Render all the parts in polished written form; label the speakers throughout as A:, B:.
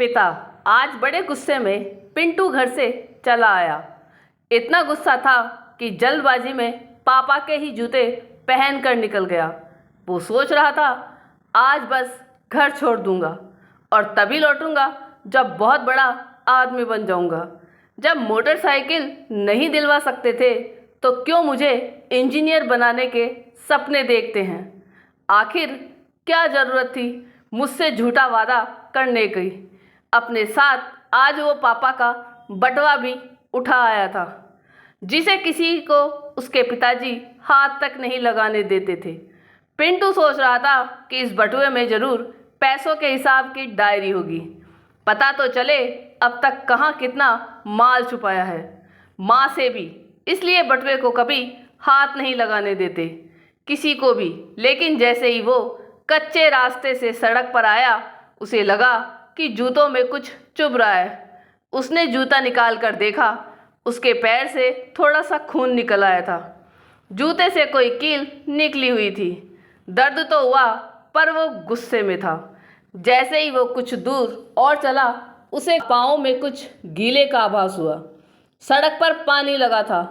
A: पिता आज बड़े गुस्से में पिंटू घर से चला आया। इतना गुस्सा था कि जल्दबाजी में पापा के ही जूते पहन कर निकल गया। वो सोच रहा था आज बस घर छोड़ दूंगा और तभी लौटूंगा जब बहुत बड़ा आदमी बन जाऊंगा। जब मोटरसाइकिल नहीं दिलवा सकते थे तो क्यों मुझे इंजीनियर बनाने के सपने देखते हैं। आखिर क्या ज़रूरत थी मुझसे झूठा वादा करने की। अपने साथ आज वो पापा का बटवा भी उठा आया था जिसे किसी को उसके पिताजी हाथ तक नहीं लगाने देते थे। पिंटू सोच रहा था कि इस बटुए में ज़रूर पैसों के हिसाब की डायरी होगी। पता तो चले अब तक कहाँ कितना माल छुपाया है। माँ से भी इसलिए बटुए को कभी हाथ नहीं लगाने देते किसी को भी। लेकिन जैसे ही वो कच्चे रास्ते से सड़क पर आया उसे लगा कि जूतों में कुछ चुभ रहा है। उसने जूता निकाल कर देखा, उसके पैर से थोड़ा सा खून निकल आया था। जूते से कोई कील निकली हुई थी। दर्द तो हुआ पर वो गुस्से में था। जैसे ही वो कुछ दूर और चला उसे पाँव में कुछ गीले का आभास हुआ। सड़क पर पानी लगा था।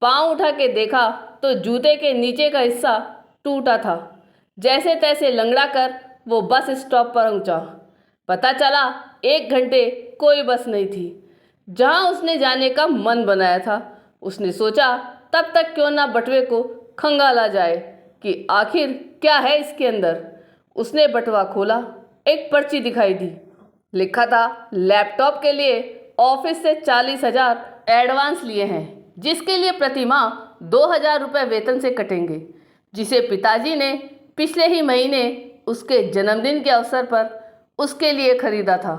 A: पाँव उठा के देखा तो जूते के नीचे का हिस्सा टूटा था। जैसे तैसे लंगड़ा कर वो बस स्टॉप पर पहुंचा। पता चला 1 घंटे कोई बस नहीं थी जहां उसने जाने का मन बनाया था। उसने सोचा तब तक क्यों ना बटुए को खंगाला जाए कि आखिर क्या है इसके अंदर। उसने बटुआ खोला, एक पर्ची दिखाई दी। लिखा था लैपटॉप के लिए ऑफिस से 40,000 एडवांस लिए हैं जिसके लिए प्रति माह 2,000 रुपये वेतन से कटेंगे, जिसे पिताजी ने पिछले ही महीने उसके जन्मदिन के अवसर पर उसके लिए खरीदा था।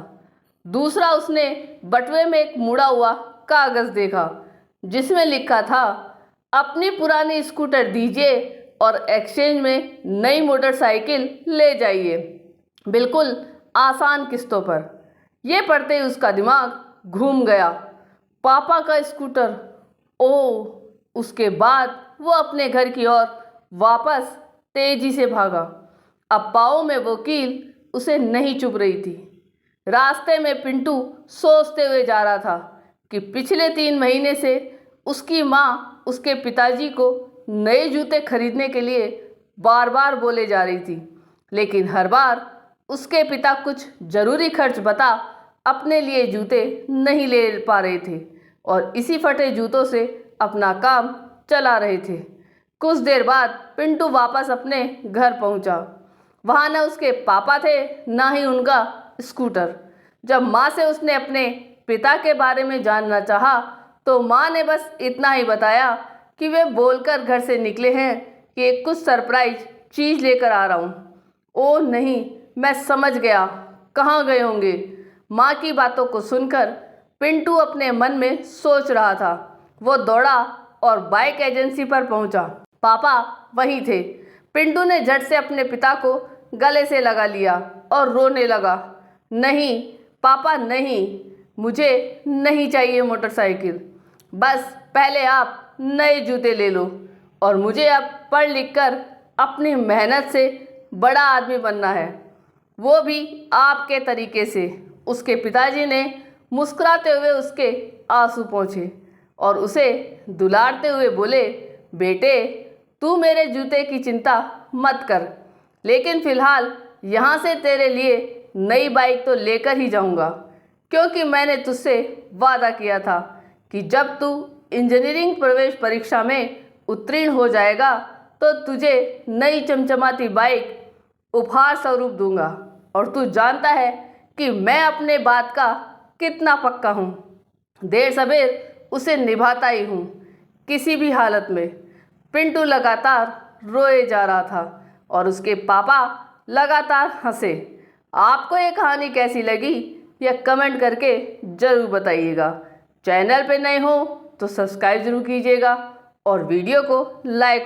A: दूसरा, उसने बटुए में एक मुड़ा हुआ कागज़ देखा जिसमें लिखा था अपनी पुरानी स्कूटर दीजिए और एक्सचेंज में नई मोटरसाइकिल ले जाइए, बिल्कुल आसान किस्तों पर। यह पढ़ते ही उसका दिमाग घूम गया। पापा का स्कूटर, ओह! उसके बाद वो अपने घर की ओर वापस तेजी से भागा। अब पाँव में वो कील उसे नहीं चुभ रही थी। रास्ते में पिंटू सोचते हुए जा रहा था कि पिछले 3 महीने से उसकी माँ उसके पिताजी को नए जूते खरीदने के लिए बार बार बोले जा रही थी, लेकिन हर बार उसके पिता कुछ ज़रूरी खर्च बता अपने लिए जूते नहीं ले पा रहे थे और इसी फटे जूतों से अपना काम चला रहे थे। कुछ देर बाद पिंटू वापस अपने घर पहुंचा। वहाँ न उसके पापा थे ना ही उनका स्कूटर। जब माँ से उसने अपने पिता के बारे में जानना चाहा तो माँ ने बस इतना ही बताया कि वे बोलकर घर से निकले हैं कि कुछ सरप्राइज चीज़ लेकर आ रहा हूँ। ओह नहीं, मैं समझ गया कहाँ गए होंगे। माँ की बातों को सुनकर पिंटू अपने मन में सोच रहा था। वो दौड़ा और बाइक एजेंसी पर पहुँचा। पापा वहीं थे। पिंटू ने झट से अपने पिता को गले से लगा लिया और रोने लगा। नहीं पापा नहीं, मुझे नहीं चाहिए मोटरसाइकिल। बस पहले आप नए जूते ले लो और मुझे अब पढ़ लिख कर अपनी मेहनत से बड़ा आदमी बनना है, वो भी आपके तरीके से। उसके पिताजी ने मुस्कुराते हुए उसके आंसू पोंछे और उसे दुलारते हुए बोले, बेटे तू मेरे जूते की चिंता मत कर, लेकिन फ़िलहाल यहाँ से तेरे लिए नई बाइक तो लेकर ही जाऊँगा, क्योंकि मैंने तुझसे वादा किया था कि जब तू इंजीनियरिंग प्रवेश परीक्षा में उत्तीर्ण हो जाएगा तो तुझे नई चमचमाती बाइक उपहार स्वरूप दूंगा। और तू जानता है कि मैं अपने बात का कितना पक्का हूँ। देर सवेर उसे निभाता ही हूँ किसी भी हालत में। पिंटू लगातार रोए जा रहा था और उसके पापा लगातार हंसे। आपको ये कहानी कैसी लगी यह कमेंट करके ज़रूर बताइएगा। चैनल पे नए हो तो सब्सक्राइब ज़रूर कीजिएगा और वीडियो को लाइक